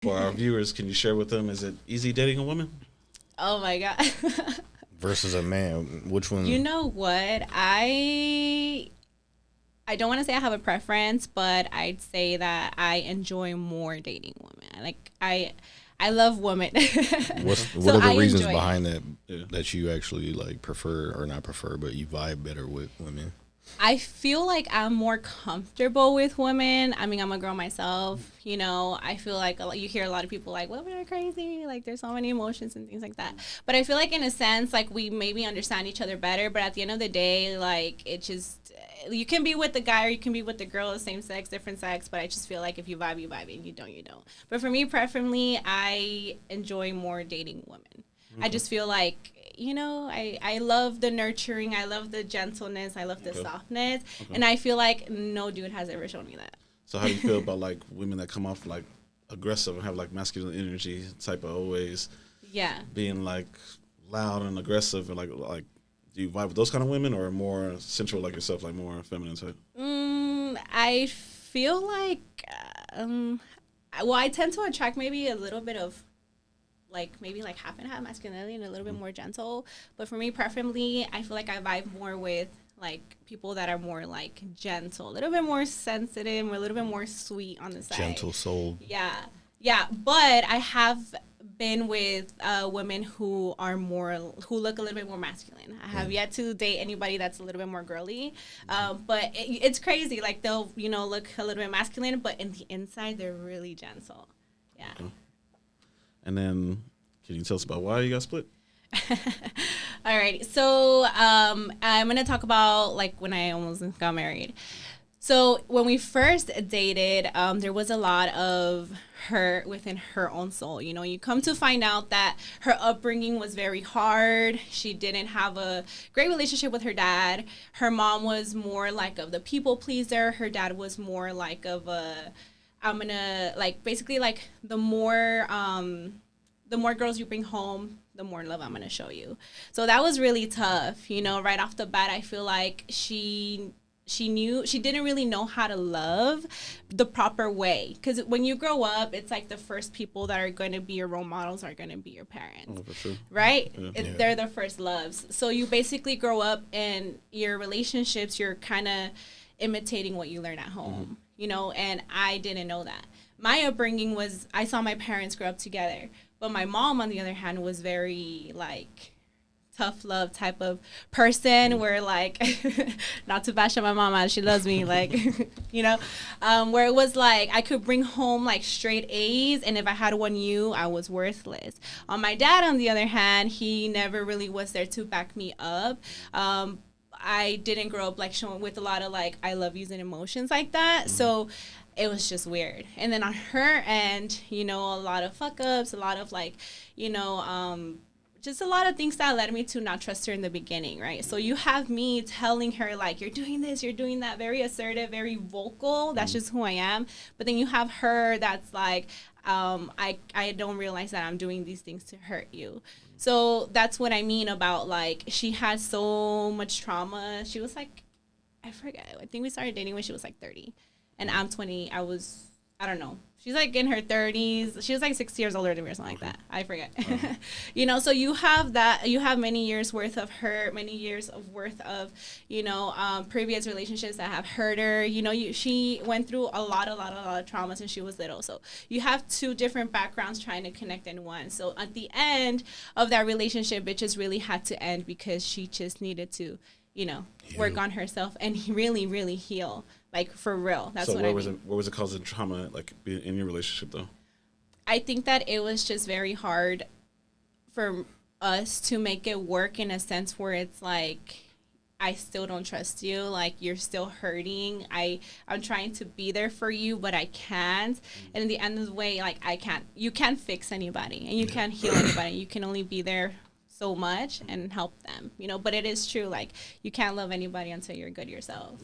For our viewers, can you share with them, is it easy dating a woman? Oh my God. Versus a man, which one? You know what? I don't want to say I have a preference, but I'd say that I enjoy more dating women. Like I love women. What are the reasons behind that that you actually like prefer or not prefer, but you vibe better with women? I feel like I'm more comfortable with women. I mean, I'm a girl myself, you know. I feel like you hear a lot of people like, women are crazy. Like, there's so many emotions and things like that. But I feel like, in a sense, like, we maybe understand each other better. But at the end of the day, like, it just, you can be with the guy or you can be with the girl, same sex, different sex. But I just feel like if you vibe, you vibe. And you don't, you don't. But for me, preferably, I enjoy more dating women. I just feel like, you know, I love the nurturing. I love the gentleness. I love the softness. And I feel like no dude has ever shown me that. So how do you feel about, like, women that come off, like, aggressive and have, like, masculine energy type of always being, like, loud and aggressive? And, like, do you vibe with those kind of women or more central like yourself, like more feminine type? I feel like, well, I tend to attract maybe a little bit of, like, maybe like half and half masculinity and a little bit more gentle. But for me, preferably, I feel like I vibe more with, like, people that are more, like, gentle, a little bit more sensitive, or a little bit more sweet on the side. Gentle soul. Yeah. Yeah. But I have been with women who are who look a little bit more masculine. I have yet to date anybody that's a little bit more girly. But it's crazy. Like, they'll, you know, look a little bit masculine, but in the inside, they're really gentle. Yeah. Okay. And then, can you tell us about why you got split? All right. So I'm going to talk about, like, when I almost got married. So when we first dated, there was a lot of hurt within her own soul. You know, you come to find out that her upbringing was very hard. She didn't have a great relationship with her dad. Her mom was more like of the people pleaser. Her dad was more like of a, I'm gonna, like, basically, like, the more girls you bring home, the more love I'm gonna show you. So that was really tough, you know. Right off the bat, I feel like she didn't really know how to love the proper way. Because when you grow up, it's like the first people that are going to be your role models are going to be your parents. Oh, for sure. Right? They're the first loves. So you basically grow up and your relationships, you're kind of imitating what you learn at home. You know, and I didn't know that. My upbringing was, I saw my parents grow up together. But my mom, on the other hand, was very, like, tough love type of person where, like, not to bash on my mom out, she loves me, like, you know, where it was like I could bring home, like, straight A's, and if I had 1 U, I was worthless. On my dad, on the other hand, he never really was there to back me up. I didn't grow up, like, showing with a lot of, like, I love yous and emotions like that. So it was just weird. And then on her end, you know, a lot of fuck ups, a lot of, like, you know, just a lot of things that led me to not trust her in the beginning, right? So you have me telling her, like, you're doing this, you're doing that, very assertive, very vocal. That's just who I am. But then you have her that's like, I don't realize that I'm doing these things to hurt you. So that's what I mean about, like, she had so much trauma. She was like, I forget. I think we started dating when she was like 30. And I'm 20. I don't know. She's like in her 30s. She was like 6 years older than me or something like that. I forget. You know, so you have that. You have many years worth of hurt, many years of worth of, you know, previous relationships that have hurt her. You know, she went through a lot of trauma since she was little. So you have two different backgrounds trying to connect in one. So at the end of that relationship, it just really had to end because she just needed to, you know, work on herself and really, really heal. Like, for real. That's what I mean. What was it causing trauma, like, in your relationship, though? I think that it was just very hard for us to make it work in a sense where it's like, I still don't trust you. Like, you're still hurting. I'm trying to be there for you, but I can't. And in the end of the way, like, you can't fix anybody and you can't heal anybody. You can only be there so much and help them, you know. But it is true, like, you can't love anybody until you're good yourself.